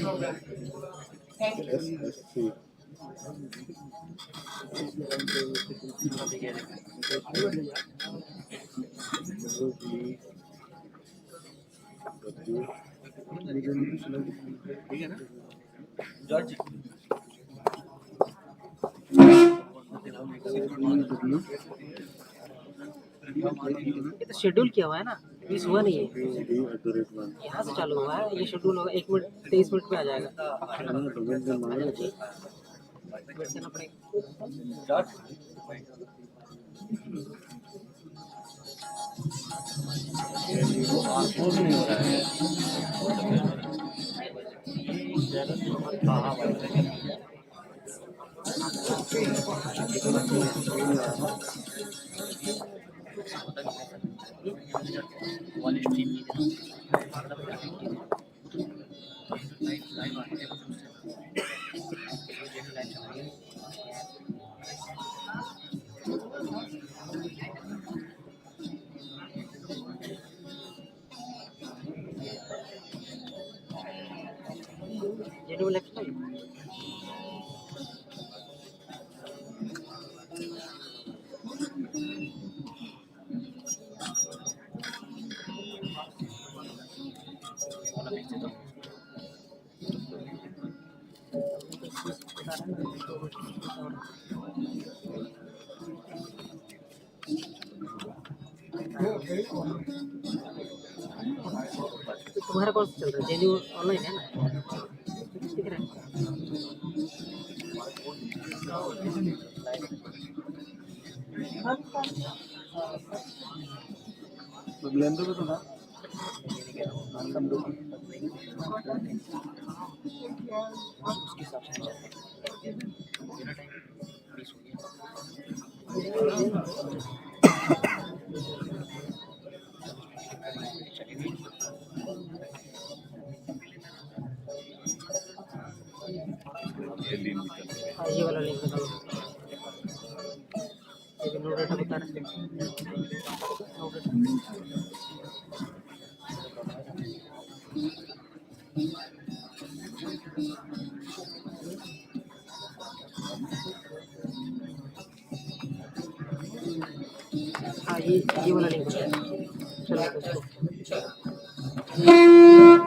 Thank you. SSC. George ये तो schedule किया हुआ है ना, मिस हुआ नहीं है। यहाँ से चालू हुआ है, ये शेड्यूल होगा 1 मिनट 23 मिनट पे आ जाएगा। वेट करना पड़ेगा। General election तुम्हारा कौन सा चल रहा है? जेन्यू ऑनलाइन है ना, दिख रहा है। ब्लेंडर में तो ना उसके हिसाब से मेरा टाइम 20 हो गया। ये वाला लिंक बता दो, ये नो डेटा बता रहा है। हाँ ये वाला लिंक बता, चलो इसको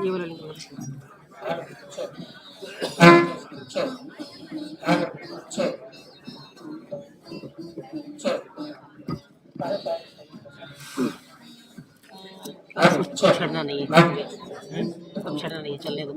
ये वाला लिंक बता। छड़ना नहीं है, अब छड़ना नहीं है, चलने दो।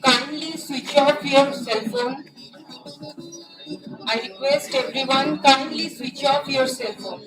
Kindly switch off your cell phone. I request everyone, kindly switch off your cell phone.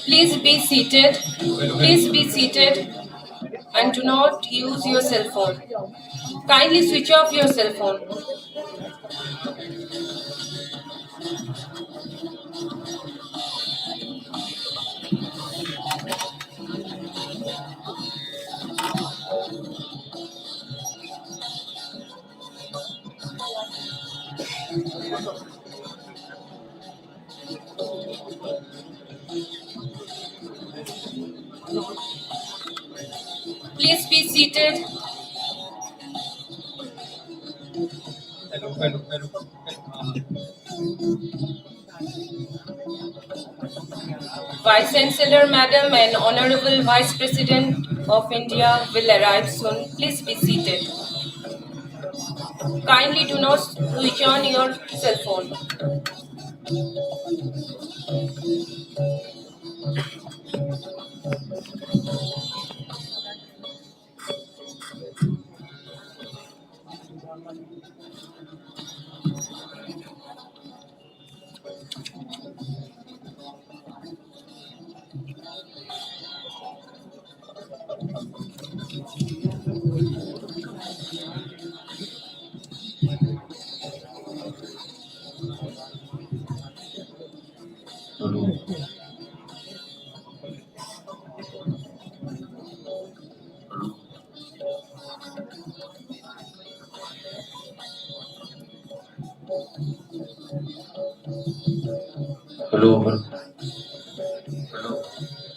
Please be seated. Please be seated and do not use your cell phone. Kindly switch off your cell phone. Please be seated. Vice Chancellor Madam and Honorable Vice President of India will arrive soon. Please be seated. Kindly do not switch on your cell phone.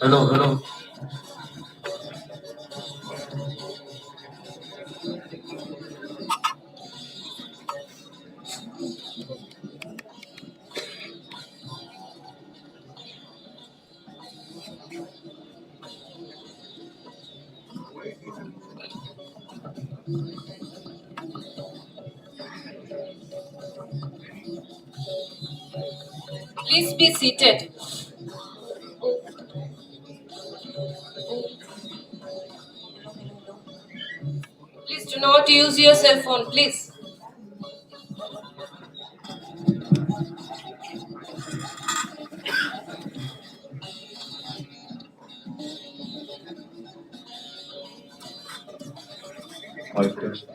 Hello, hello. Please be seated. Please do not use your cell phone, please. Mic test.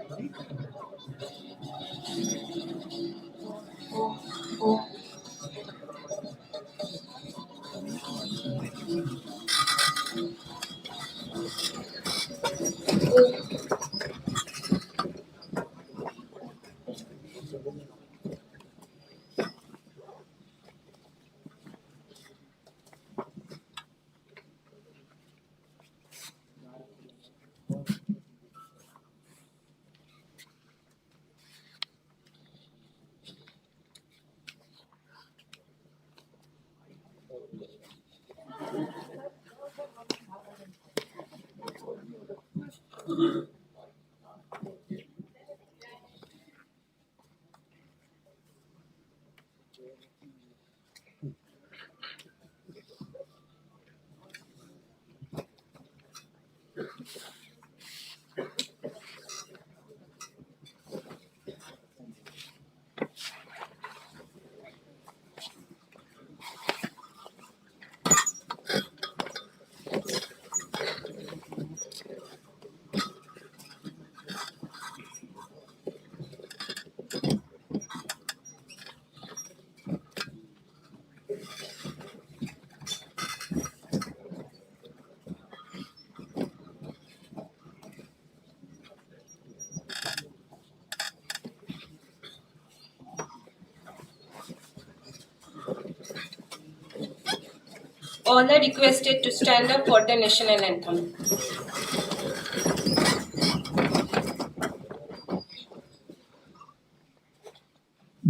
All are requested to stand up for the national anthem.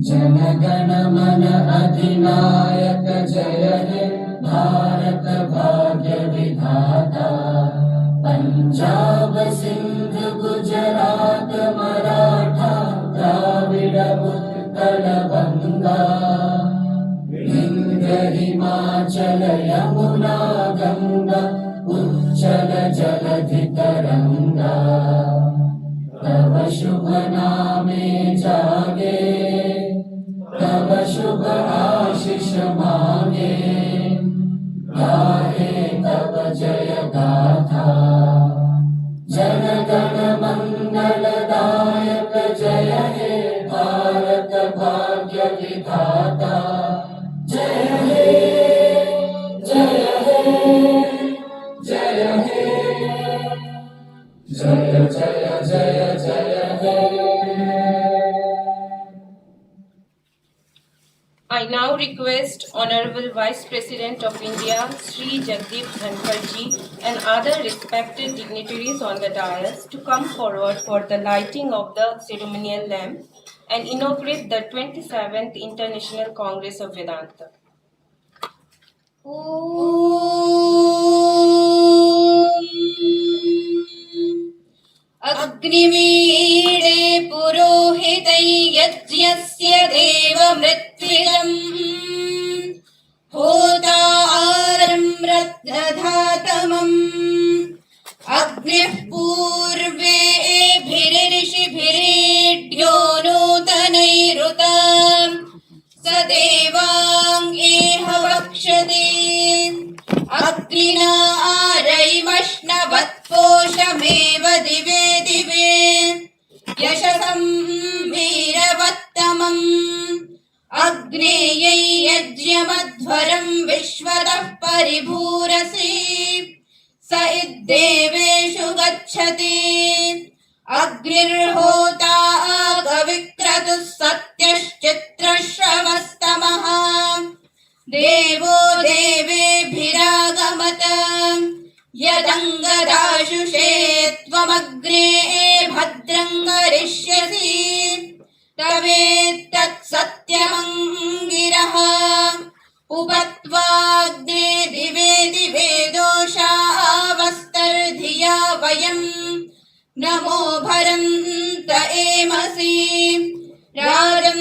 जनगण मन अधिनायक जय हे भारत भाग्य विधाता पंजाब सिंध गुजरात मराठा द्राविड उत्कल बंगा विंध्य हिमाचल यमुना गंगा उच्चल जलधि तरंगा तव शुभ नामे जागे तव शुभ आशीष मांगे गाहे तव जय गाथा जन गण मंगल दायक जय हे भारत भाग्य विधाता जय हे जय हे जय हे जय जय जय जय हे। I now request Honorable Vice President of India, Sri Jagdeep Dhankar ji, and other respected dignitaries on the dais to come forward for the lighting of the ceremonial lamp and inaugurate the 27th International Congress of Vedanta. अग्निमीडे पुरोहितै यज्ञस्य देवमृत्विजम् होतारं रत्नधातमम् अग्निः पूर्वेभिर्षिभिरेड्यो नूतनैरुताम् स देवाङ्गेह वक्षते अग्निना आरैमश्नवत्पोषमेव दिवे दिवे यशसं वीरवत्तमम् अग्नेयै यज्ञमध्वरं विश्वतः परिभूरसि स इद्देवेषु गच्छति अग्निर्होता कविक्रतुः सत्यश्चित्रश्रवस्तमः देवो देवेभिरागमत यदङ्गदाशुषे त्वमग्ने भद्रं करिष्यसि तवेत्तत् सत्यमङ्गिरः उपत्वाग्ने दिवे दिवे दोषावस्तर्धिया वयम् नमो भरन्त एमसि राजन्तमध्वराणां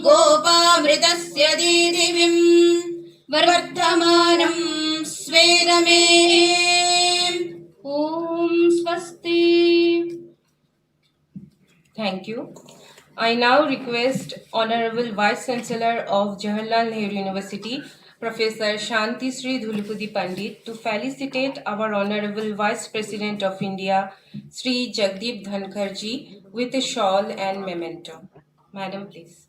गोपामृतस्य दीदिविं वर्धमानं स्वेदमे ॐ स्वस्ति. Thank you. I now request Honorable Vice Chancellor of Jawaharlal Nehru University, Professor Shanti Sri Dhulipudi Pandit, to felicitate our Honorable Vice President of India, Sri Jagdeep Dhankar ji, with a shawl and memento. Madam, please.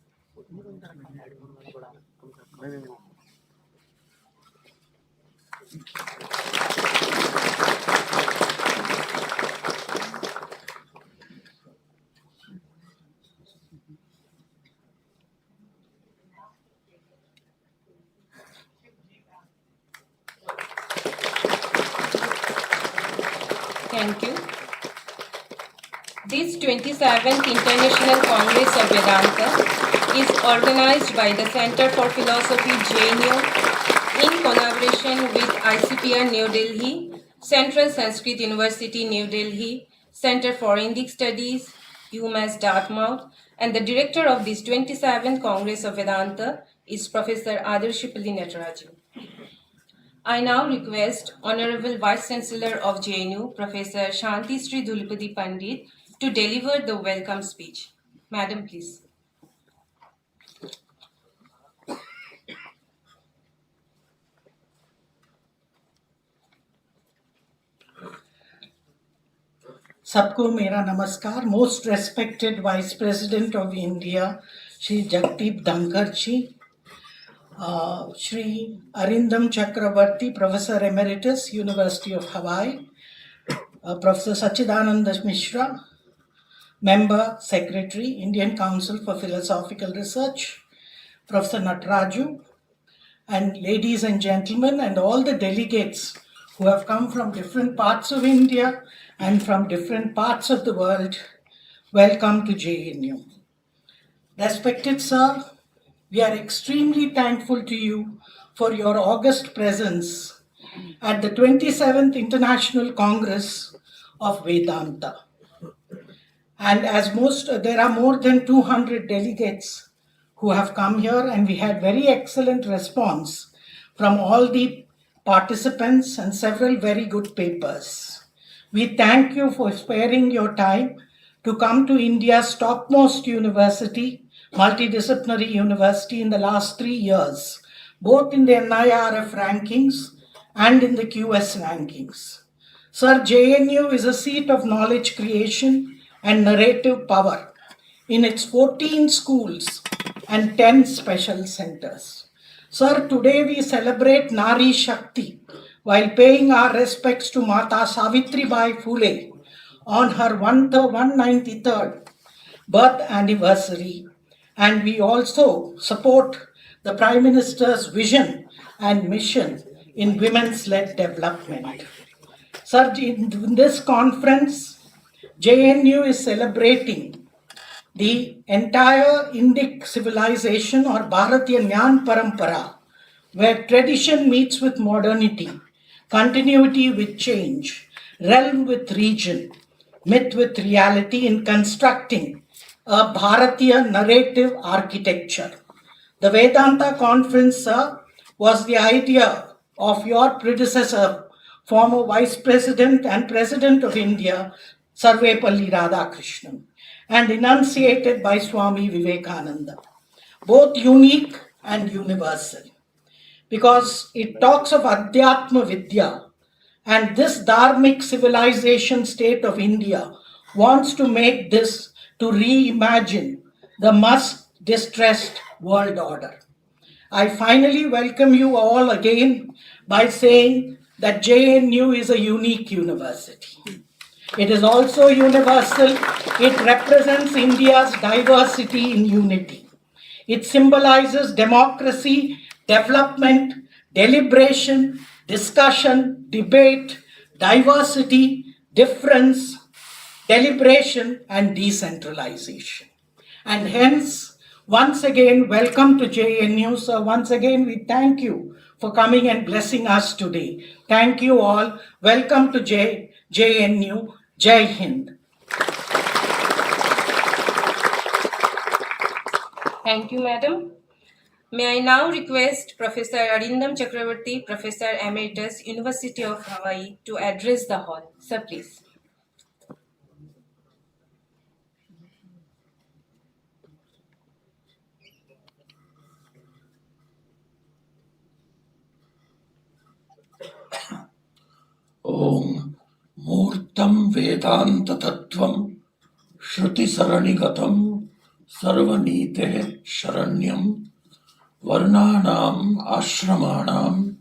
Thank you. This 27th International Congress of Vedanta is organized by the Center for Philosophy JNU in collaboration with ICPR New Delhi, Central Sanskrit University New Delhi, Center for Indic Studies, UMass Dartmouth, and the director of this 27th Congress of Vedanta is Professor Adarshipalli Nataraju. I now request Honorable Vice Chancellor of JNU, Professor Shanti Sri Dhulipudi Pandit, to deliver the welcome speech. Madam, please. सबको मेरा नमस्कार. Most respected Vice President of India, Shri Jagdeep Dhankar ji, Shri Arindam Chakravarti, Professor Emeritus, University of Hawaii, Professor Sachidananda Mishra, Member, Secretary, Indian Council for Philosophical Research, Professor Nataraju, and ladies and gentlemen, and all the delegates who have come from different parts of India and from different parts of the world, welcome to JNU. Respected Sir, We are extremely thankful to you for your august presence at the 27th International Congress of Vedanta. And there are more than 200 delegates who have come here, and we had very excellent response from all the participants and several very good papers. We thank you for sparing your time to come to India's topmost university, multidisciplinary university, in the last 3 years, both in the NIRF rankings and in the QS rankings. Sir, JNU is a seat of knowledge creation and narrative power in its 14 schools and 10 special centers. Sir, today we celebrate Nari Shakti while paying our respects to Mata Savitri Bai Phule on her 193rd birth anniversary, and we also support the Prime Minister's vision and mission in women's-led development. Sir, in this conference, JNU is celebrating the entire Indic civilization or Bharatiya Jnana Parampara, where tradition meets with modernity, continuity with change, realm with region, myth with reality in constructing a Bharatiya narrative architecture. The Vedanta conference, sir, was the idea of your predecessor, former Vice President and President of India, Sarvepalli Radhakrishnan, and enunciated by Swami Vivekananda, both unique and universal, because it talks of Adhyatma Vidya, and this dharmic civilization state of India wants to make this to reimagine the much distressed world order. I finally welcome you all again by saying that JNU is a unique university. It is also universal. It represents India's diversity in unity. It symbolizes democracy, development, deliberation, discussion, debate, diversity, difference, deliberation, and decentralization. And hence, once again, welcome to JNU. So once again, we thank you for coming and blessing us today. Thank you all. Welcome to JNU. Jai Hind. Thank you, Madam. May I now request Professor Arindam Chakravarti, Professor Emeritus, University of Hawaii, to address the hall. Sir, please. Om Murtam Vedanta Tattvam Shruti Saranigatam Sarvanite Sharanyam Varnanam Ashramanam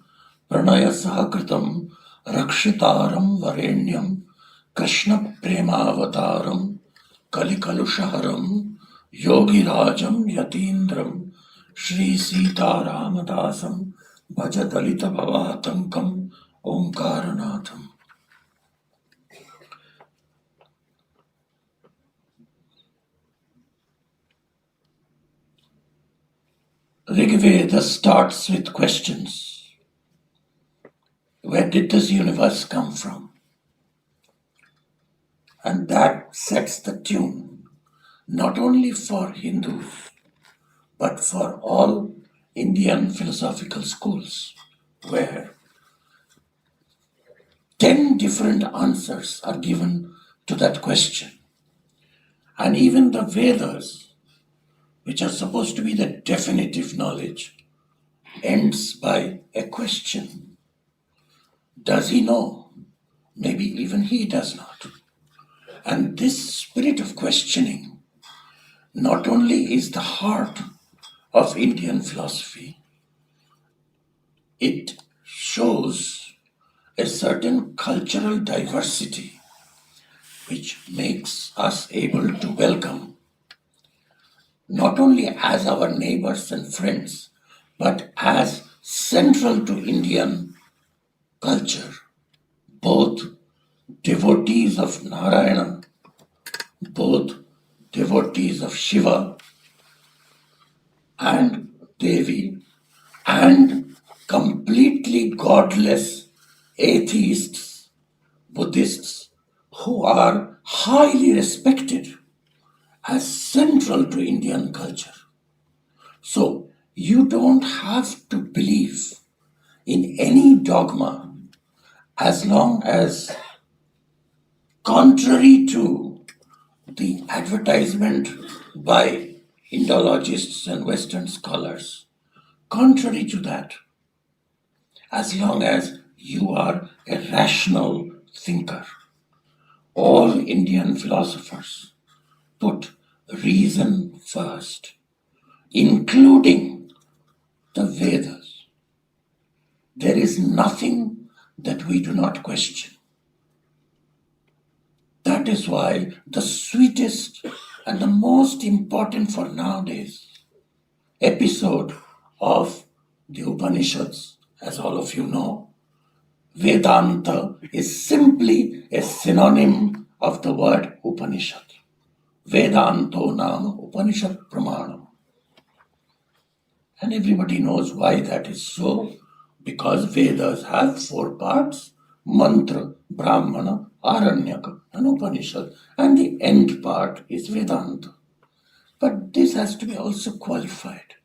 Pranaya Sakritam Rakshitaram Varenyam Krishna Premavataram Kalikalushaharam Yogirajam Yatindram Shri Sita Ramadasam Bhaja Dalita Bhavatankam Omkaranatham. Rigveda starts with questions. Where did this universe come from? And that sets the tune, not only for Hindus, but for all Indian philosophical schools, where 10 different answers are given to that question. And even the Vedas, which are supposed to be the definitive knowledge, ends by a question. Does he know? Maybe even he does not. And this spirit of questioning not only is the heart of Indian philosophy, it shows a certain cultural diversity which makes us able to welcome not only as our neighbors and friends, but as central to Indian culture, both devotees of Narayana, both devotees of Shiva, and Devi, and completely godless atheists, Buddhists, who are highly respected as central to Indian culture. So you don't have to believe in any dogma as long as, contrary to the advertisement by Indologists and Western scholars, contrary to that, as long as you are a rational thinker. All Indian philosophers put reason first, including the Vedas. There is nothing that we do not question. That is why the sweetest and the most important for nowadays episode of the Upanishads, as all of you know, Vedanta is simply a synonym of the word Upanishad. Vedanto nama Upanishad Pramanam. And everybody knows why that is so, because Vedas have 4 parts: Mantra, Brahmana, Aranyaka, and Upanishad, and the end part is Vedanta. But this has to be also qualified,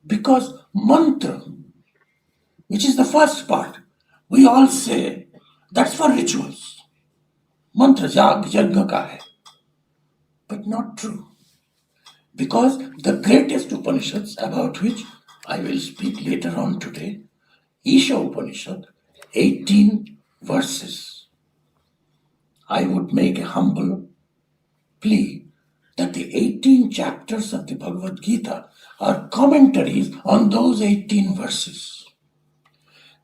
because Mantra, which is the first part, we all say that's for rituals. Mantra jag yajna ka hai. But not true. Because the greatest Upanishads, about which I will speak later on today, Isha Upanishad, 18 verses. I would make a humble plea that the 18 chapters of the Bhagavad Gita are commentaries on those 18 verses.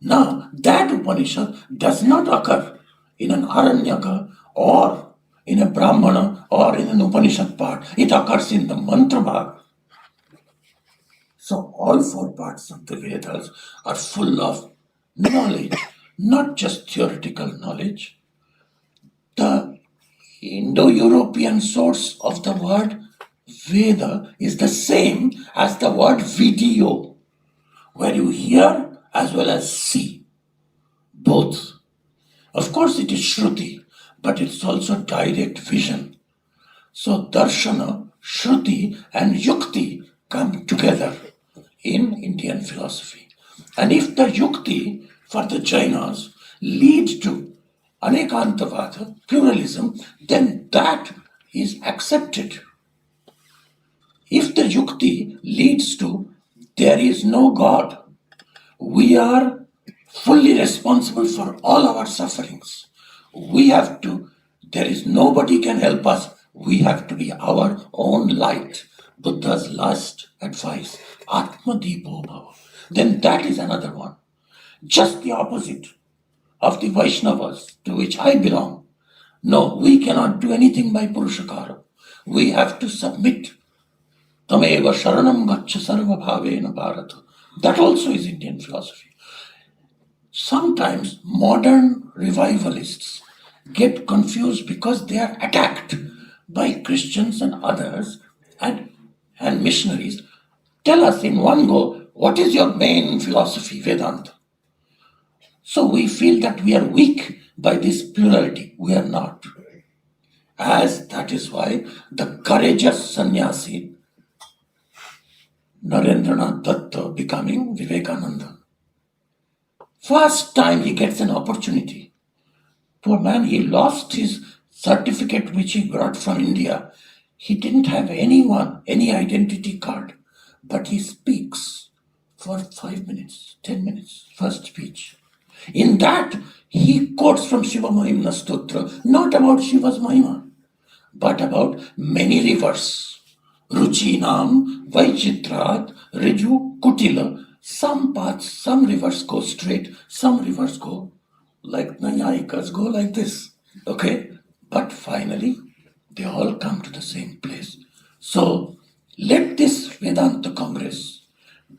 Now, that Upanishad does not occur in an Aranyaka or in a Brahmana or in an Upanishad part. It occurs in the Mantra Bhag. So all 4 parts of the Vedas are full of knowledge, not just theoretical knowledge. The Indo-European source of the word Veda is the same as the word video, where you hear as well as see, both. Of course it is Shruti, but it's also direct vision. So Darshana, Shruti and Yukti come together in Indian philosophy. And if the Yukti for the Jainas lead to Anekantavada, pluralism, then that is accepted. If the Yukti leads to there is no God, we are fully responsible for all our sufferings. We have to, there is nobody can help us. We have to be our own light. Buddha's last advice, Atma Deepo Bhava. Then that is another one. Just the opposite of the Vaishnavas, to which I belong. No, we cannot do anything by Purushakara. We have to submit. Tameva Sharanam Gacha Sarva Bhavena Bharata. That also is Indian philosophy. Sometimes modern revivalists get confused because they are attacked by Christians and others and missionaries. Tell us in one go, what is your main philosophy, Vedanta? So we feel that we are weak by this plurality. We are not. As that is why the courageous sannyasi, Narendranath Datta, becoming Vivekananda. First time he gets an opportunity. Poor man, he lost his certificate which he brought from India. He didn't have any identity card, but he speaks for 5 minutes, 10 minutes, first speech. In that, he quotes from Shiva Mahimna Stotra, not about Shiva's Mahima, but about many rivers. Ruchinam, Vaichitrat, Riju, Kutila. Some paths, some rivers go straight, some rivers go like Nayayikas, go like this. Okay? But finally, they all come to the same place. So, let this Vedanta Congress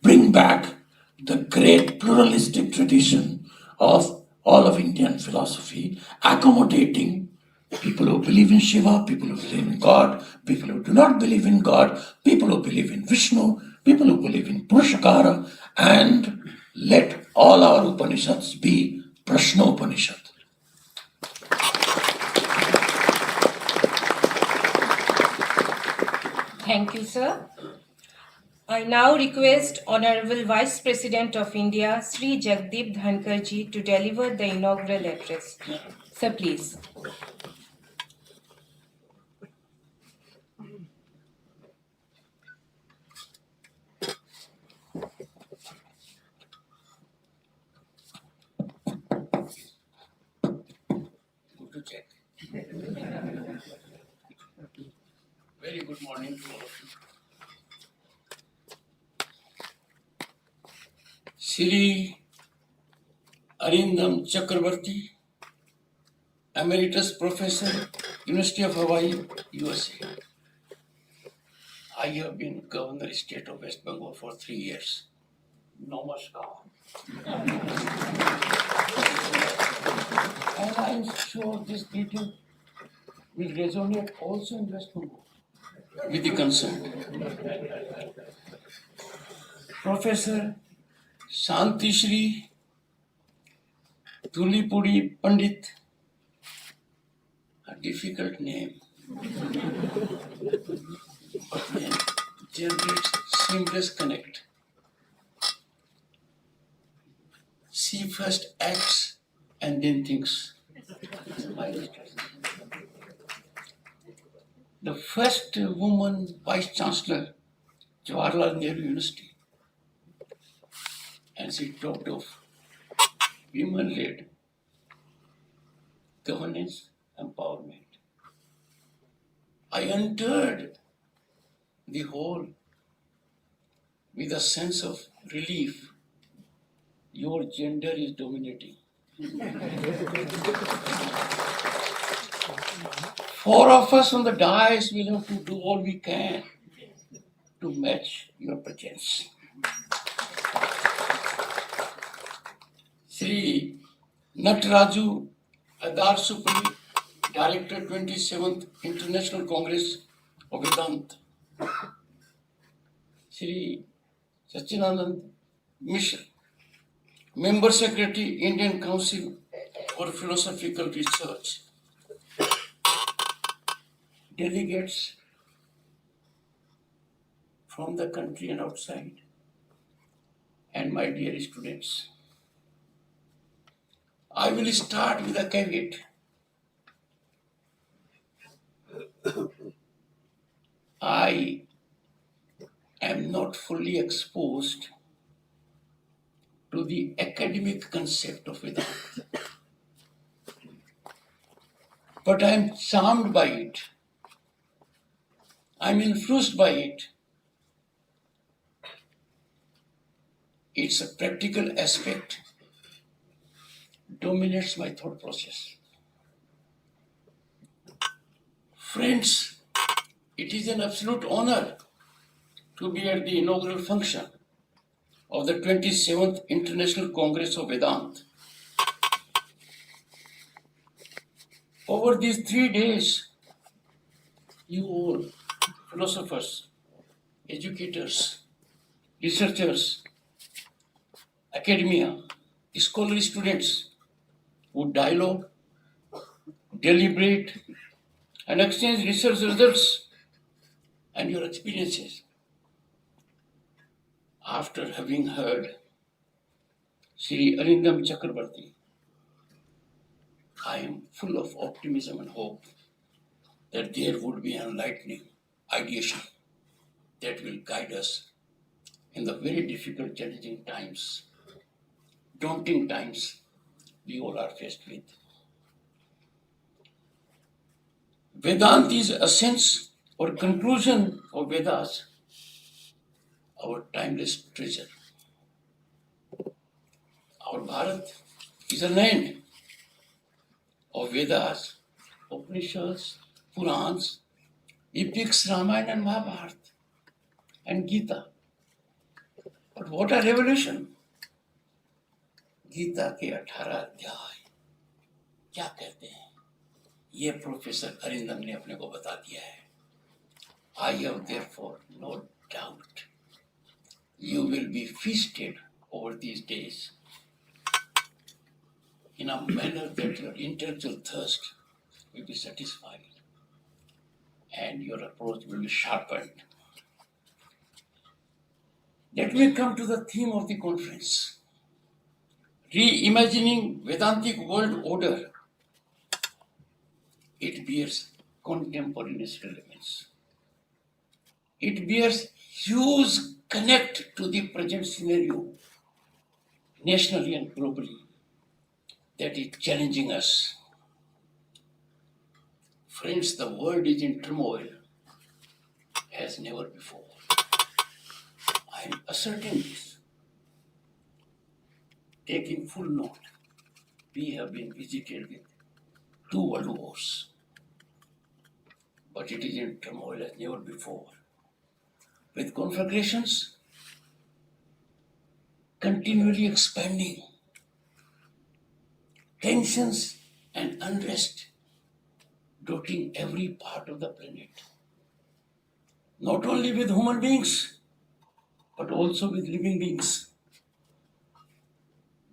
bring back the great pluralistic tradition of all of Indian philosophy, accommodating people who believe in Shiva, people who believe in God, people who do not believe in God, people who believe in Vishnu, people who believe in Purushakara, and let all our Upanishads be Prashnopanishad. Thank you, sir. I now request Honorable Vice President of India, Sri Jagdeep Dhankar ji, to deliver the inaugural address. Sir, please. Good to check. Very good morning to all of you. Sri Arindam Chakrabarti, Emeritus Professor, University of Hawaii, USA. I have been Governor State of West Bengal for 3 years. Namaskar. And I am sure this greeting will resonate also in West Bengal with the concerned. Professor Shanti Shri Tulipuri Pandit, a difficult name, but then generates seamless connect. She first acts and then thinks. The first woman Vice Chancellor, Jawaharlal Nehru University, and she talked of women-led governance empowerment. I entered the hall with a sense of relief. Your gender is dominating. 4 of us on the dais will have to do all we can to match your presence. Sri Nataraju Adar Supri, Director 27th International Congress of Vedanta. Sri Sachinanand Mishra, Member Secretary, Indian Council for Philosophical Research. Delegates from the country and outside, and my dear students. I will start with a caveat. I am not fully exposed to the academic concept of Vedanta, but I am charmed by it. I am influenced by it. Its a practical aspect dominates my thought process. Friends, it is an absolute honor to be at the inaugural function of the 27th International Congress of Vedanta. Over these 3 days, you all, philosophers, educators, researchers, academia, scholarly students, would dialogue, deliberate, and exchange research results and your experiences. After having heard Sri Arindam Chakrabarti, I am full of optimism and hope that there would be an enlightening ideation that will guide us in the very difficult, challenging times, daunting times we all are faced with. Vedanta is essence or conclusion of Vedas, our timeless treasure. Our Bharat is a land of Vedas, Upanishads, Purans, epics, Ramayana and Mahabharata, and Gita. But what a revolution! Gita के 18 अध्याय क्या कहते हैं, ये professor Arindam ने अपने को बता दिया है. I have therefore no doubt you will be feasted over these days in a manner that your intellectual thirst will be satisfied and your approach will be sharpened. Let me come to the theme of the conference. Reimagining Vedantic world order. It bears contemporaneous relevance. It bears huge connect to the present scenario, nationally and globally, that is challenging us. Friends, the world is in turmoil as never before. I am asserting this. Taking full note, we have been visited with 2 world wars, but it is in turmoil as never before, with conflagrations continually expanding, tensions and unrest dotting every part of the planet, not only with human beings, but also with living beings.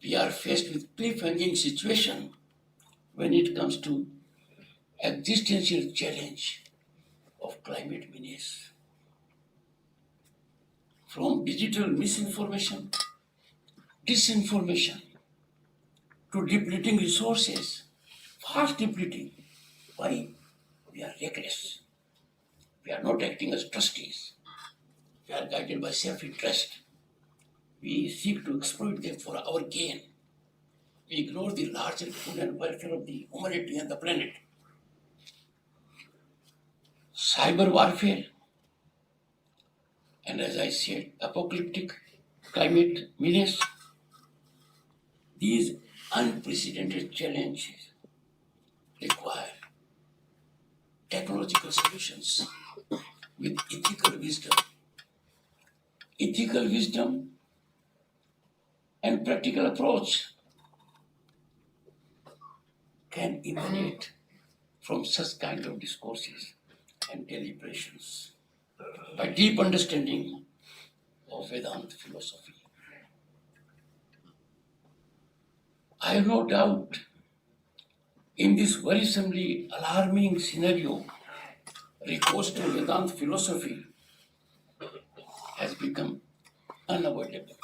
We are faced with cliff-hanging situation when it comes to existential challenge of climate menace. From digital misinformation, disinformation, to depleting resources, fast depleting. Why? We are reckless. We are not acting as trustees. We are guided by self-interest. We seek to exploit them for our gain. We ignore the larger good and welfare of the humanity and the planet. Cyber warfare, and as I said, apocalyptic climate menace, these unprecedented challenges require technological solutions with ethical wisdom. Ethical wisdom and practical approach can emanate from such kind of discourses and deliberations by deep understanding of Vedanta philosophy. I have no doubt in this worrisomely alarming scenario, recourse to Vedanta philosophy has become unavoidable,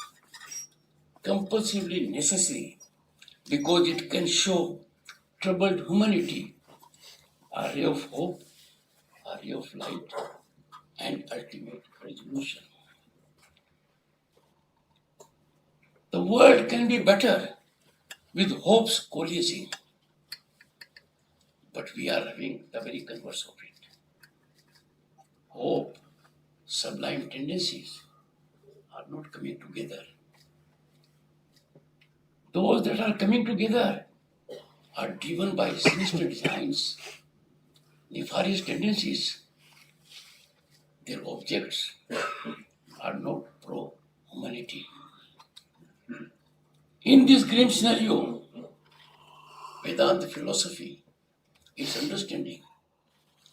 compulsively necessary, because it can show troubled humanity a ray of hope, a ray of light, and ultimate resolution. The world can be better with hopes coalescing, but we are having the very converse of it. Hope, sublime tendencies are not coming together. Those that are coming together are driven by sinister designs, nefarious tendencies. Their objects are not pro-humanity. In this grim scenario, Vedanta philosophy, its understanding,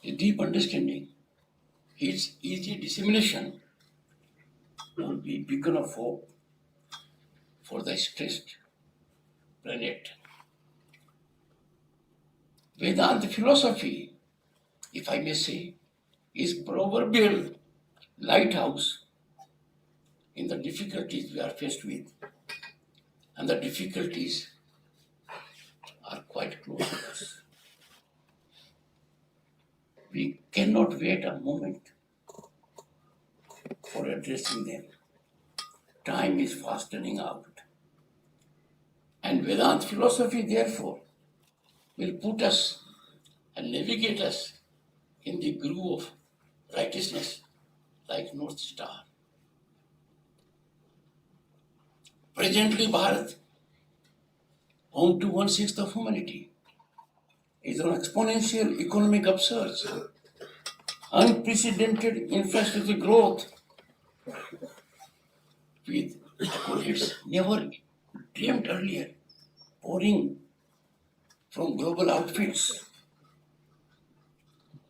its deep understanding, its easy dissemination will be beacon of hope for the stressed planet. Vedanta philosophy, if I may say, is proverbial lighthouse in the difficulties we are faced with, and the difficulties are quite close to us. We cannot wait a moment for addressing them. Time is fast running out. And Vedanta philosophy, therefore, will put us and navigate us in the groove of righteousness like North Star. Presently, Bharat, home to 1/6 of humanity, is on exponential economic upsurge, unprecedented infrastructure growth with accolades never dreamed earlier, pouring from global outfits.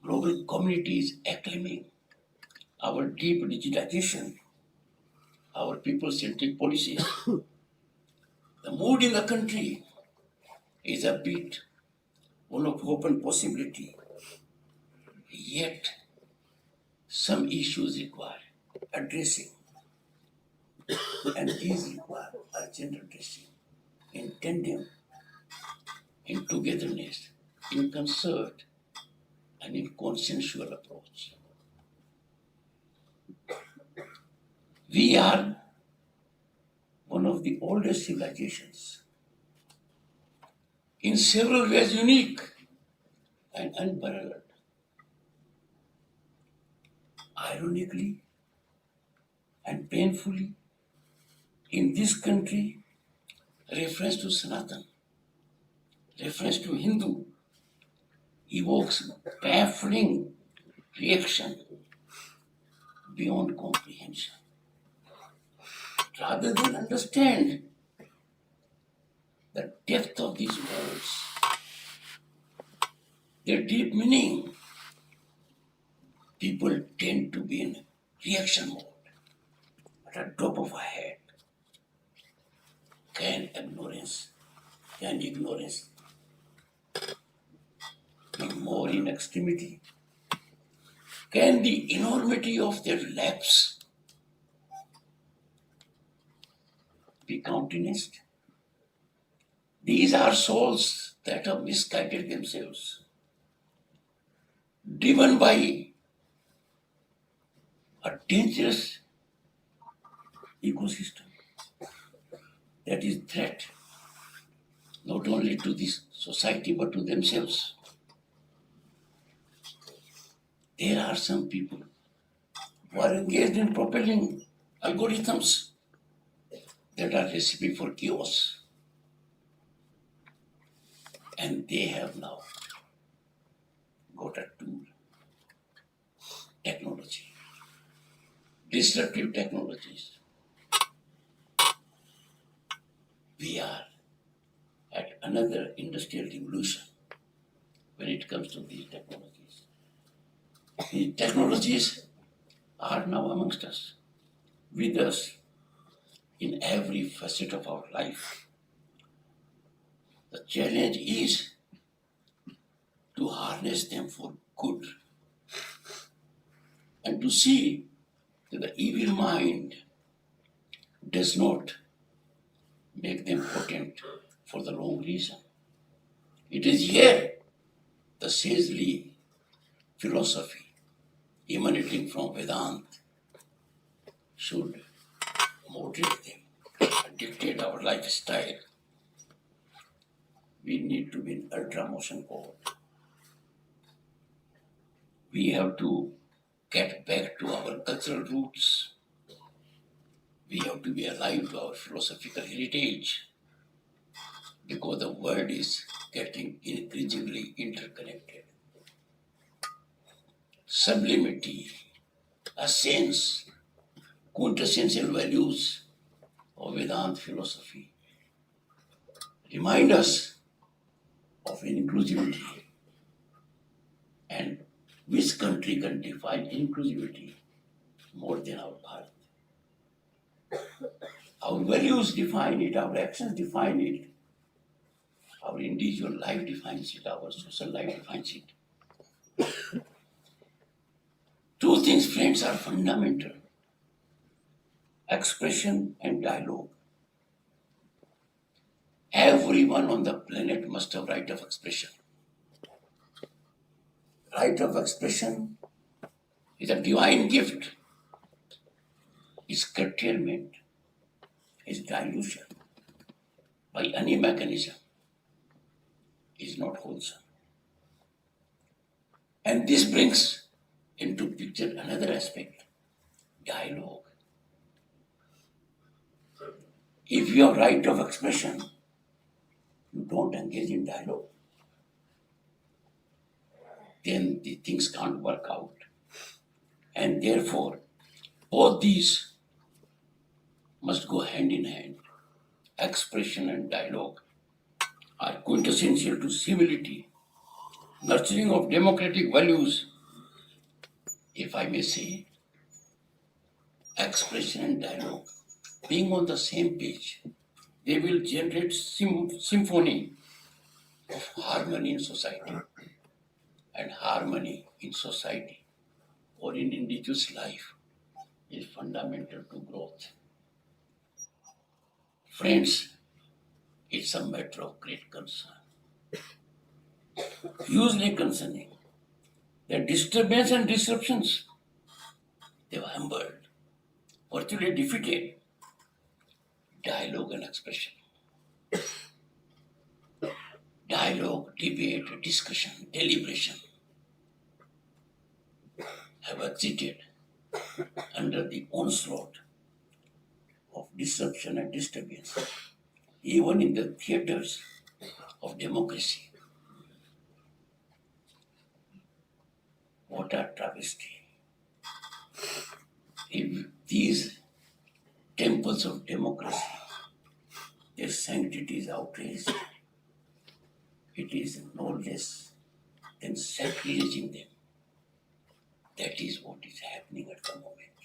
Global communities acclaiming our deep digitization, our people-centric policies. The mood in the country is upbeat, one of hope and possibility. Yet, some issues require addressing, and these require urgent addressing in tandem, in togetherness, in concert, and in consensual approach. We are one of the oldest civilizations, in several ways unique and unparalleled. Ironically and painfully, in this country, reference to Sanatan, reference to Hindu, evokes baffling reaction beyond comprehension. Rather than understand the depth of these words, their deep meaning, people tend to be in reaction mode. At a drop of a hat, can ignorance be more in extremity? Can the enormity of their lapse be countenanced? These are souls that have misguided themselves, driven by a dangerous ecosystem that is threat not only to this society but to themselves. There are some people who are engaged in propelling algorithms that are recipe for chaos. And they have now got a tool, technology, disruptive technologies. We are at another industrial revolution when it comes to these technologies. These technologies are now amongst us, with us in every facet of our life. The challenge is to harness them for good and to see that the evil mind does not make them potent for the wrong reason. It is here the sagely philosophy emanating from Vedanta should moderate them and dictate our lifestyle. We need to be in ultra motion code. We have to get back to our cultural roots. We have to be alive to our philosophical heritage because the world is getting increasingly interconnected. Sublimity, a sense, quintessential values of Vedanta philosophy remind us of inclusivity. And which country can define inclusivity more than our Bharat? Our values define it, our actions define it, our individual life defines it, our social life defines it. Two things, friends, are fundamental: expression and dialogue. Everyone on the planet must have right of expression. Right of expression is a divine gift. Its curtailment, its dilution by any mechanism is not wholesome. And this brings into picture another aspect, dialogue. If you have right of expression, you don't engage in dialogue, then the things can't work out. And therefore, both these must go hand in hand. Expression and dialogue are quintessential to civility, nurturing of democratic values. If I may say, expression and dialogue being on the same page, they will generate symphony of harmony in society. And harmony in society or in individual's life is fundamental to growth. Friends, it's a matter of great concern, hugely concerning. The disturbance and disruptions, they were humbled, virtually defeated dialogue and expression. Dialogue, debate, discussion, deliberation have exceeded under the onslaught of disruption and disturbance, even in the theaters of democracy. What a travesty. If these temples of democracy, their sanctity is outraged, it is no less than sacrileging them. That is what is happening at the moment.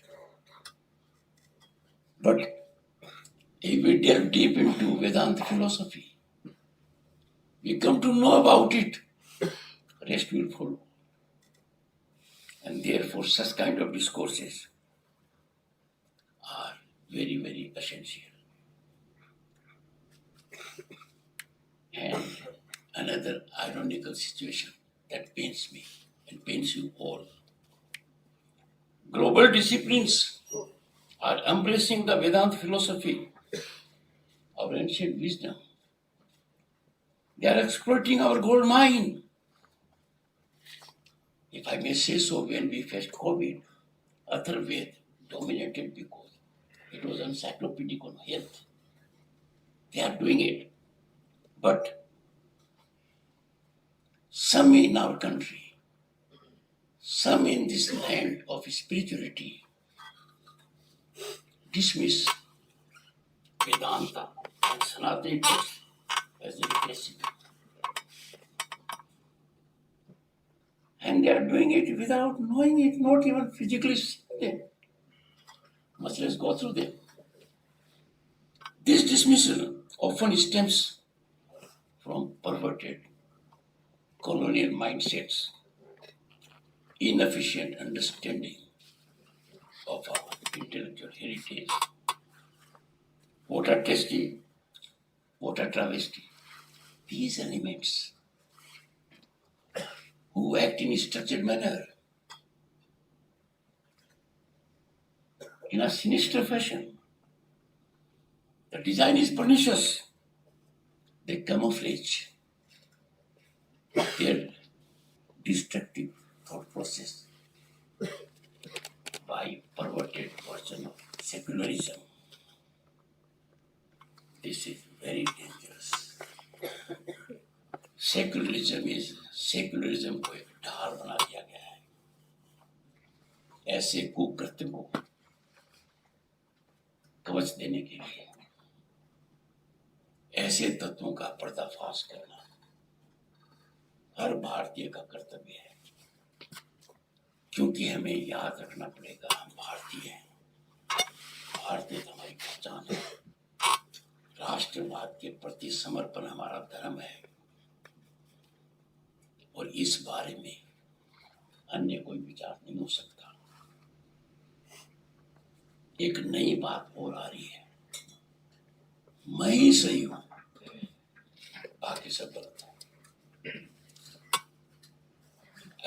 But if we delve deep into Vedanta philosophy, we come to know about it, rest will follow. And therefore, such kind of discourses are very, very essential. And another ironical situation that pains me and pains you all. Global disciplines are embracing the Vedanta philosophy, our ancient wisdom. They are exploiting our gold mine. If I may say so, when we faced COVID, Atharved dominated because it was encyclopedic on health. They are doing it. But some in our country, some in this land of spirituality, dismiss Vedanta and Sanatana texts as irreplaceable. And they are doing it without knowing it, not even physically seeing them, much less go through them. This dismissal often stems from perverted colonial mindsets, inefficient understanding of our intellectual heritage. What a testy, what a travesty. These elements who act in a structured manner, in a sinister fashion. The design is pernicious. They camouflage their destructive thought process by perverted version of secularism. This is very dangerous. Secularism को एक ढाल बना दिया गया है ऐसे कुकृत्य को कवच देने के लिए। ऐसे तत्वों का पर्दाफाश करना हर भारतीय का कर्तव्य है, क्योंकि हमें याद रखना पड़ेगा हम भारतीय हैं। भारतीय हमारी पहचान है, राष्ट्रवाद के प्रति समर्पण हमारा धर्म है, और इस बारे में अन्य कोई विचार नहीं हो सकता। एक नई बात और आ रही है, मैं ही सही हूं, बाकी सब गलत है।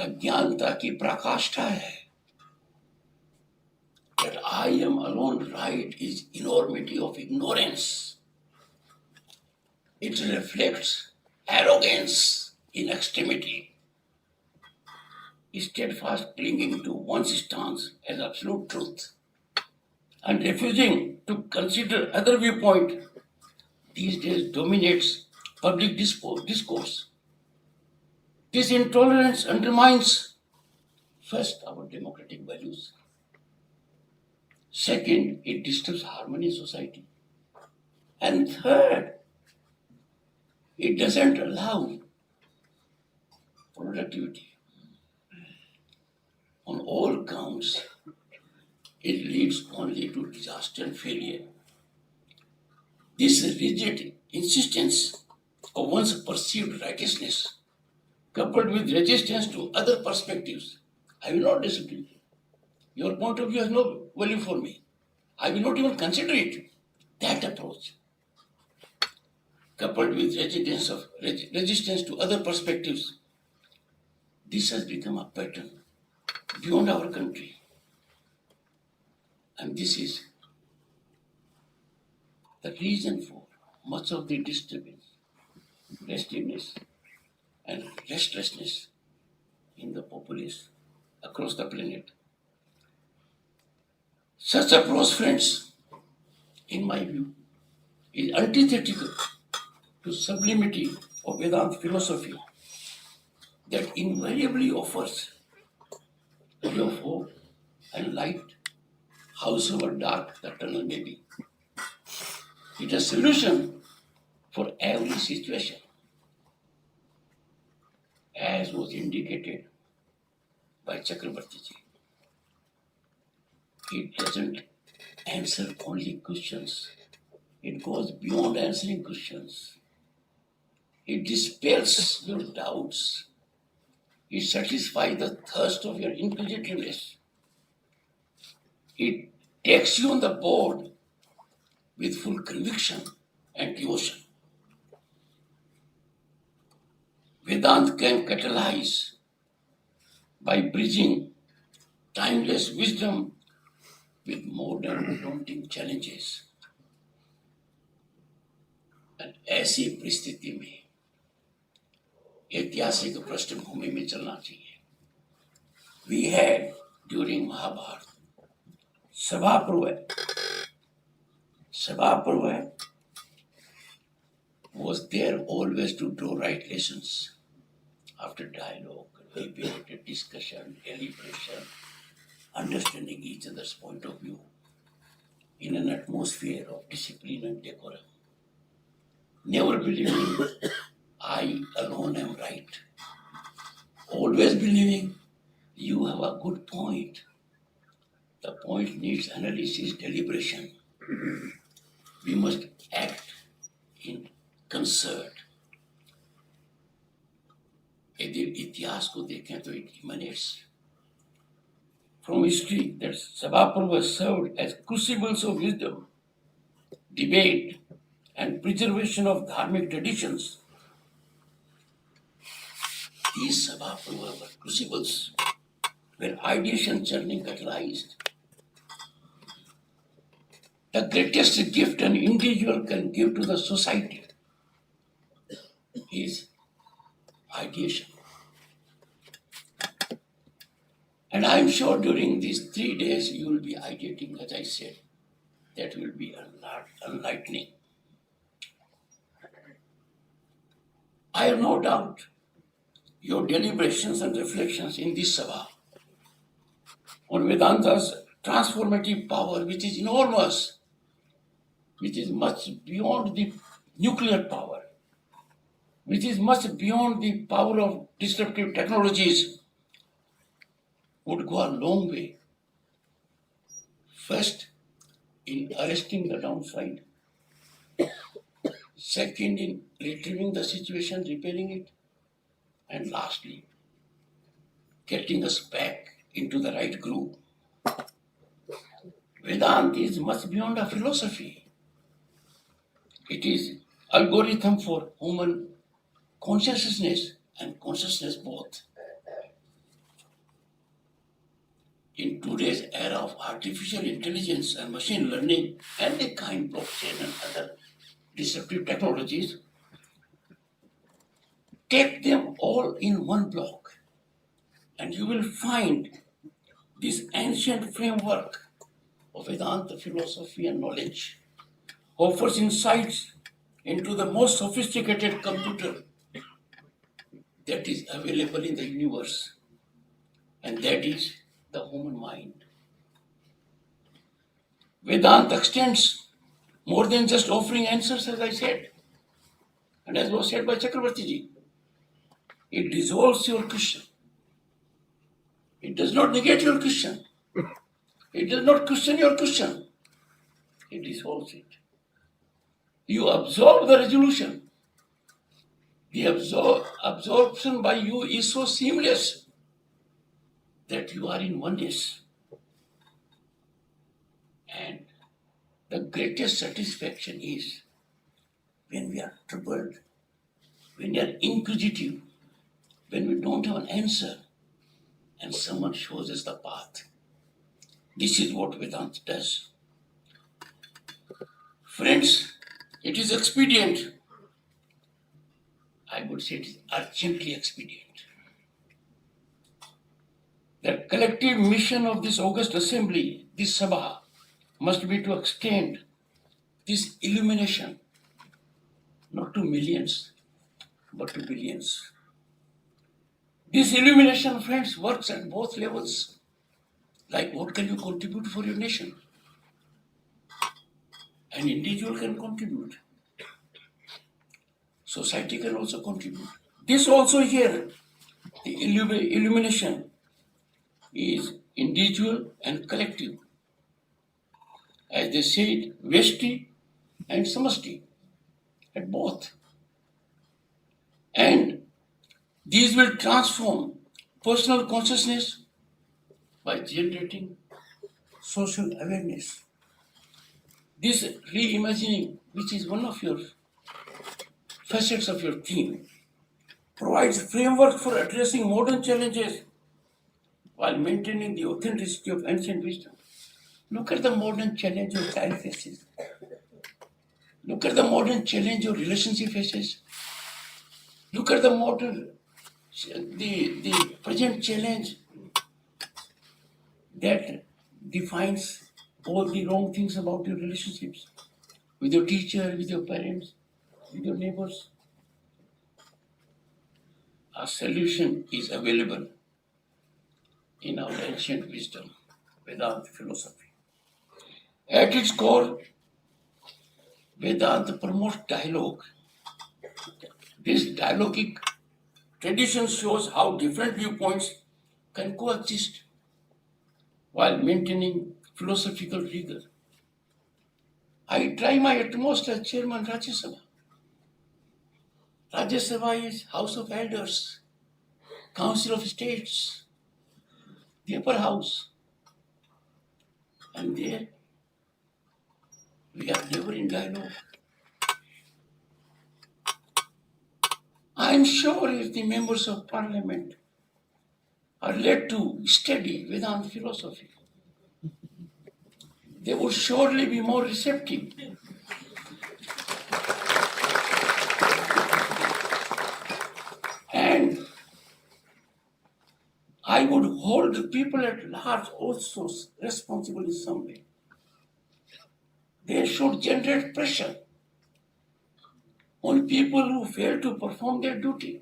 अज्ञानता की पराकाष्ठा है। That I am alone right is enormity of ignorance. It reflects arrogance in extremity. Steadfast clinging to one's stance as absolute truth and refusing to consider other viewpoint these days dominates public discourse. This intolerance undermines first our democratic values. Second, it disturbs harmony in society. And third, it doesn't allow productivity. On all counts, it leads only to disaster and failure. This rigid insistence of one's perceived righteousness, coupled with resistance to other perspectives, I will not disagree. Your point of view has no value for me. I will not even consider it. That approach, coupled with resistance to other perspectives, this has become a pattern beyond our country. And this is the reason for much of the disturbance, restiveness, and restlessness in the populace across the planet. Such approach, friends, in my view, is antithetical to sublimity of Vedanta philosophy that invariably offers a ray of hope and light, howsoever dark the tunnel may be. It is a solution for every situation, as was indicated by Chakrabartiji. It doesn't answer only questions. It goes beyond answering questions. It dispels your doubts. It satisfies the thirst of your inquisitiveness. It takes you on the board with full conviction and devotion. Vedanta can catalyze by bridging timeless wisdom with modern daunting challenges. And ऐसी परिस्थिति में ऐतिहासिक पृष्ठभूमि में चलना चाहिए. We had during Mahabharata Sabha was there always to draw right lessons after dialogue, debate, discussion, deliberation, understanding each other's point of view in an atmosphere of discipline and decorum. Never believing I alone am right. Always believing you have a good point. The point needs analysis, deliberation. We must act in concert. यदि इतिहास को देखें तो it emanates from history that Sabha was served as crucibles of wisdom, debate, and preservation of dharmic traditions. These Sabha were crucibles where ideation churning catalyzed. The greatest gift an individual can give to the society is ideation. And I'm sure during these 3 days you will be ideating, as I said. That will be enlightening. I have no doubt your deliberations and reflections in this Sabha on Vedanta's transformative power, which is enormous, which is much beyond the nuclear power, which is much beyond the power of disruptive technologies, would go a long way. First, in arresting the downside. Second, in retrieving the situation, repairing it. And lastly, getting us back into the right groove. Vedanta is much beyond a philosophy. It is algorithm for human consciousness and consciousness both. In today's era of artificial intelligence and machine learning and the kind blockchain and other disruptive technologies, take them all in one block and you will find this ancient framework of Vedanta philosophy and knowledge offers insights into the most sophisticated computer that is available in the universe, and that is the human mind. Vedanta extends more than just offering answers, as I said, and as was said by Chakrabartiji. It dissolves your question. It does not negate your question. It does not question your question. It dissolves it. You absorb the resolution. The absorption by you is so seamless that you are in oneness. And the greatest satisfaction is when we are troubled, when we are inquisitive, when we don't have an answer, and someone shows us the path. This is what Vedanta does. Friends, it is expedient. I would say it is urgently expedient. The collective mission of this august assembly, this Sabha, must be to extend this illumination not to millions, but to billions. This illumination, friends, works at both levels. Like, what can you contribute for your nation? An individual can contribute. Society can also contribute. This also here, the illumination is individual and collective. As they said, Veshti and Samasti, at both. And these will transform personal consciousness by generating social awareness. This reimagining, which is one of your facets of your theme, provides framework for addressing modern challenges while maintaining the authenticity of ancient wisdom. Look at the modern challenge your child faces. Look at the modern challenge your relationship faces. Look at the present challenge that defines all the wrong things about your relationships with your teacher, with your parents, with your neighbors. A solution is available in our ancient wisdom, Vedanta philosophy. At its core, Vedanta promotes dialogue. This dialogic tradition shows how different viewpoints can coexist while maintaining philosophical rigor. I try my utmost as chairman Rajya Sabha. Rajya Sabha is House of Elders, Council of States, the upper house. And there we are never in dialogue. I am sure if the members of parliament are led to study Vedanta philosophy, they would surely be more receptive. And I would hold the people at large also responsible in some way. They should generate pressure on people who fail to perform their duty.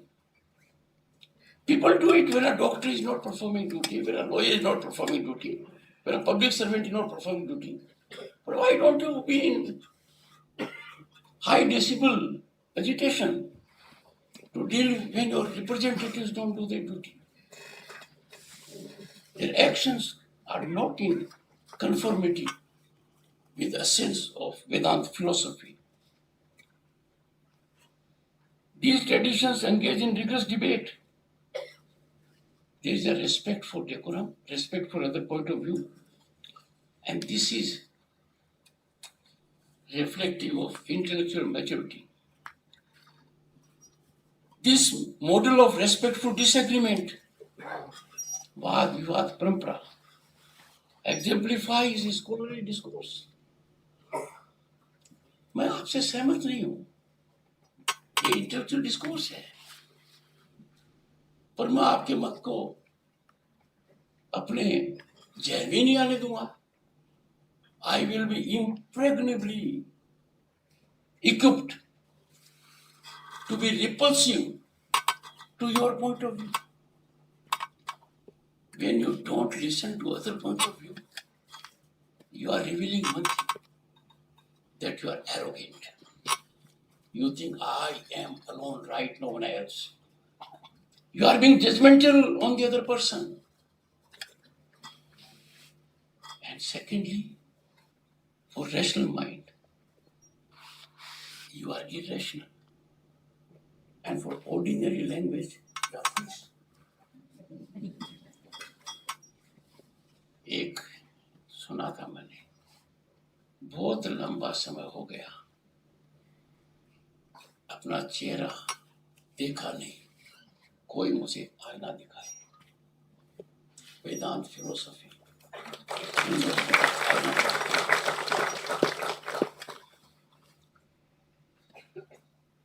People do it when a doctor is not performing duty, when a lawyer is not performing duty, when a public servant is not performing duty. But why don't you be in high decibel agitation to deal when your representatives don't do their duty? Their actions are not in conformity with the essence of Vedanta philosophy. These traditions engage in rigorous debate. There is a respect for decorum, respect for other point of view, and this is reflective of intellectual maturity. This model of respectful disagreement, Vaad Vivad Parampara, exemplifies his scholarly discourse. मैं आपसे सहमत नहीं हूं, ये intellectual discourse है, पर मैं आपके मत को अपने जहन में नहीं आने दूंगा. I will be impregnably equipped to be repulsive to your point of view. When you don't listen to other point of view, you are revealing one thing, that you are arrogant. You think I am alone, right? No one else. You are being judgmental on the other person. And secondly, for rational mind, you are irrational. And for ordinary language, you are fixed. एक सुना था मैंने, बहुत लंबा समय हो गया अपना चेहरा देखा नहीं, कोई मुझे आईना दिखाए. वेदांत philosophy.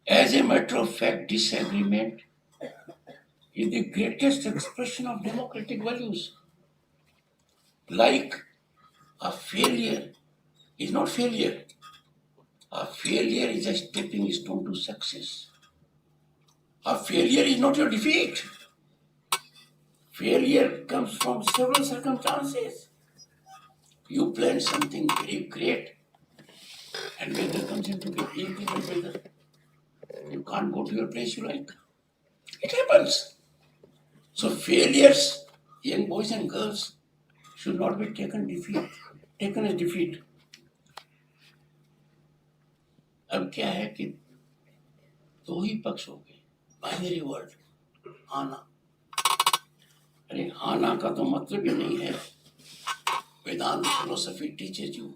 As a matter of fact, disagreement is the greatest expression of democratic values. Like a failure is not failure. A failure is a stepping stone to success. A failure is not your defeat. Failure comes from several circumstances. You plan something very great, and weather comes into the inclement weather. You can't go to your place you like. It happens. So failures, young boys and girls, should not be taken as defeat. अब क्या है कि दो ही पक्ष हो गए, binary word, हाना. अरे हाना का तो मतलब ही नहीं है. वेदांत philosophy teaches you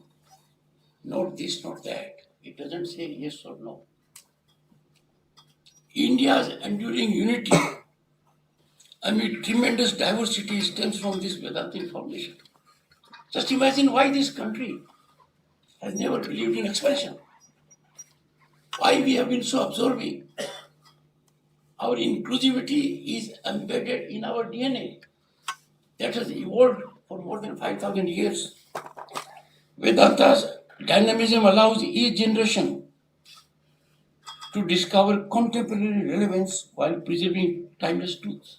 not this, not that. It doesn't say yes or no. India's enduring unity amid tremendous diversity stems from this Vedanta information. Just imagine why this country has never believed in expansion. Why we have been so absorbing. Our inclusivity is embedded in our DNA. That has evolved for more than 5,000 years. Vedanta's dynamism allows each generation to discover contemporary relevance while preserving timeless truths.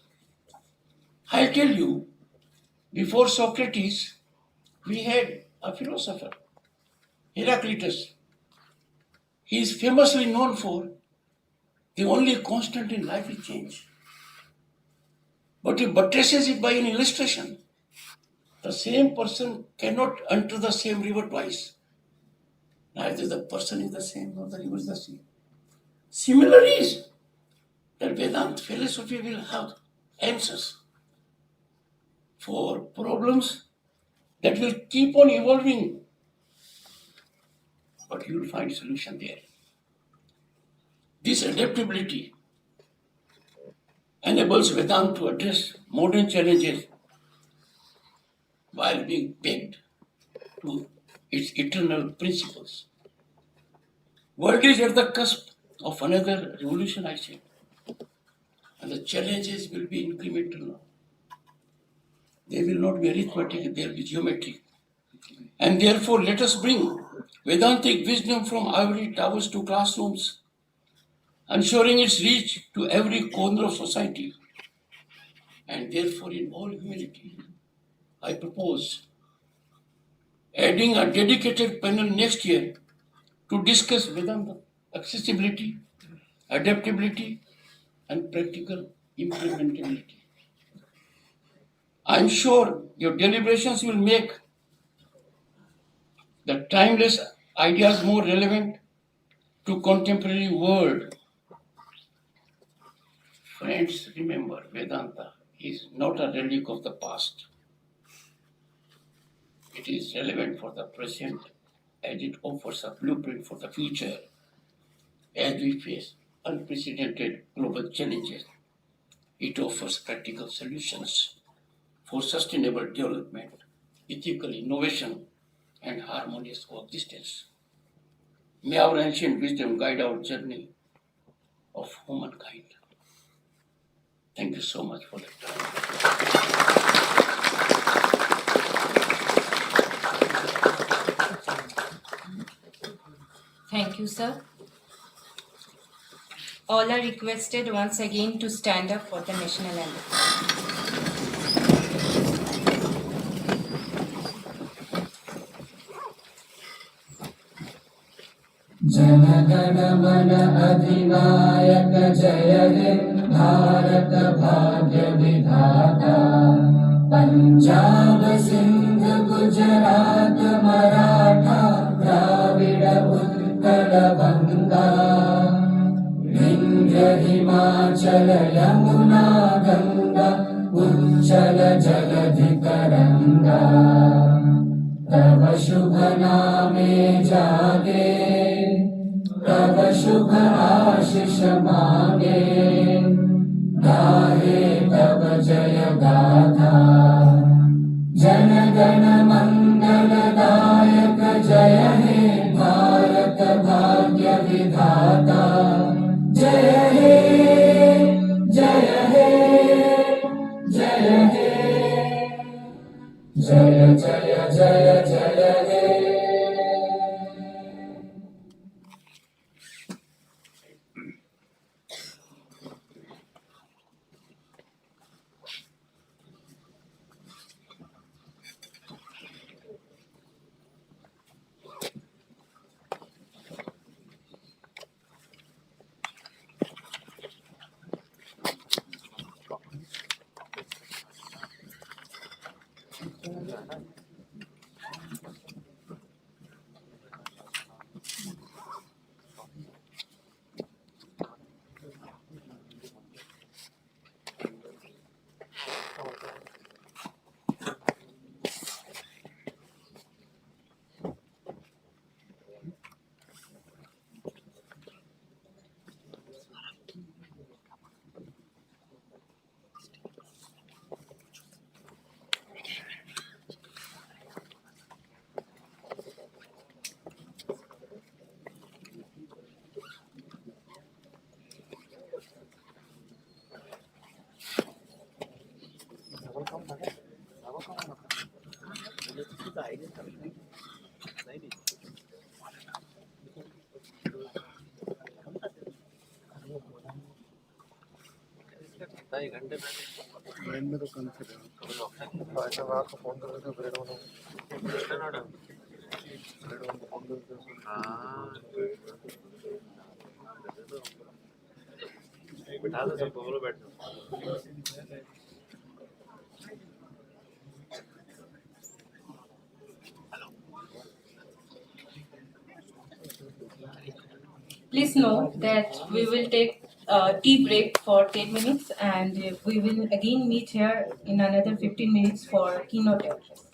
I'll tell you, before Socrates, we had a philosopher, Heraclitus. He is famously known for the only constant in life is change. But he buttresses it by an illustration. The same person cannot enter the same river twice. Neither the person is the same nor the river is the same. Similar is that Vedanta philosophy will have answers for problems that will keep on evolving, but you will find solution there. This adaptability enables Vedanta to address modern challenges while being pegged to its eternal principles. World is at the cusp of another revolution, I said, and the challenges will be incremental now. They will not be arithmetic, they will be geometric. And therefore, let us bring Vedantic wisdom from ivory towers to classrooms, ensuring its reach to every corner of society. And therefore, in all humility, I propose adding a dedicated panel next year to discuss Vedanta accessibility, adaptability, and practical implementability. I am sure your deliberations will make the timeless ideas more relevant to contemporary world. Friends, remember, Vedanta is not a relic of the past. It is relevant for the present as it offers a blueprint for the future. As we face unprecedented global challenges, it offers practical solutions for sustainable development, ethical innovation, and harmonious coexistence. May our ancient wisdom guide our journey of humankind. Thank you so much for the time. Thank you, sir. All are requested once again to stand up for the national anthem. जनगण मन अधिनायक जय हे भारत भाग्य विधाता पंजाब सिंध गुजरात मराठा द्राविड उत्कल दरभङ्गा विन्ध्य हिमाचल यमुना गङ्गा उच्चल जलधितरङ्गा तव शुभ नामे जागे तव शुभ आशीष मांगे गाहे तव जय गाथा जन गण मंगल दायक जय हे भारत भाग्य विधाता जय हे जय हे जय हे जय जय जय जय हे लाइन में तो कम से कम ऐसा वहाँ का फोन कर रहे थे बिठा दो सबको बोलो बैठ Please know that we will take a tea break for 10 minutes and we will again meet here in another 15 minutes for keynote address.